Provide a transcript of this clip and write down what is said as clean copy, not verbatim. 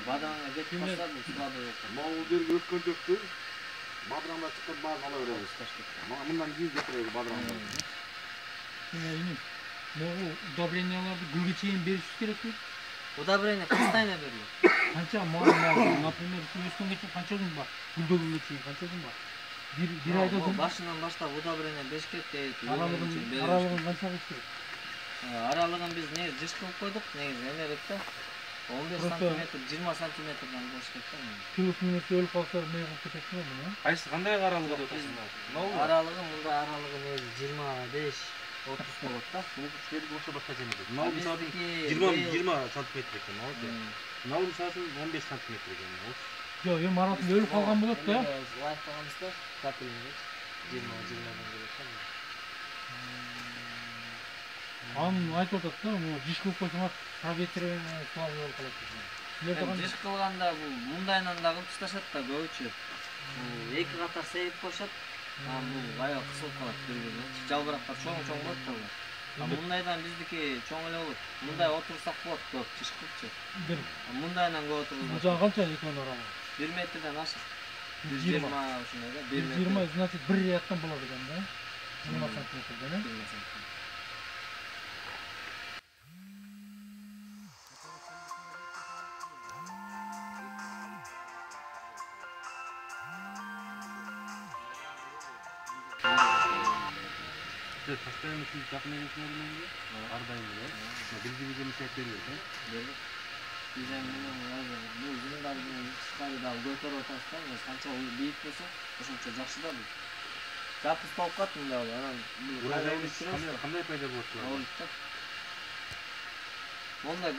Бадыраңга кетип калса, бул сулады болот. Могул жерге өткөн жөктү бадыраңда чыккан баарын ала беребиз. Мындан кийин кетиребиз бадыраңды. Могул удобренияларды гүлгө чейин беришибиз керекпи? Удобрение постоянно берилет. Канча например, өскөнгө чейин канча күн бар? Гүлдөгөнгө чейин канча күн бар? Бир айда башынан баштап удобрение бериш керек дейт. Аралыгын канча кылыш керек? Аралыгын биз негизи жыш кылып койдук, негизи эмерет да. 15 сантиметр, 20 сантиметрден болуш керек да. Килос немесе өлүп калса эмне кылып кетесиңби муну? Кайсы кандай аралыгы деп атасың? Аралыгы мында аралыгы негизи 25-30 болот да. Бул ошо башка жерде. Мынау мисалы 20 сантиметр экен, ооба. Мынау мисалы 15 сантиметр экен. Жок, эми арасында өлүп калган болот да. Лайк кылганбызда, капелинге 20-20 болот да. Анын айтып атат да, жыш кылып койсоңор советренный слабый болуп калат дейт. Жыш кылганда бул мындайынан да кылып ташташат да көбүчө. Эки катар сейип коюшат. Бул аябай кысылып калат бир-бирине. Жалбырактар чоң-чоң болот да. Мындайдан биздики чоң эле болот. Мындай отурсак болот көп жыш кылыпчы. Мындайынан көп отурбайт. Бул жагы канча экөөнүн аралыгы? 1 метрден ашык. 120 ушундай да. 120 значит 1 рядтан болот экен да. 20 сантиметрден, э? Постоянно şimdi takım edilmeleri mi? Ardayım bile. Bilgi müsait veriyor da. Bizden bu uzunlar çıkarı da götür otasdan ya sança büyük olsa oşuncha жақсы да bu. Запись болып каттым да анан. Burada qanday paydo bo'ldi? Монда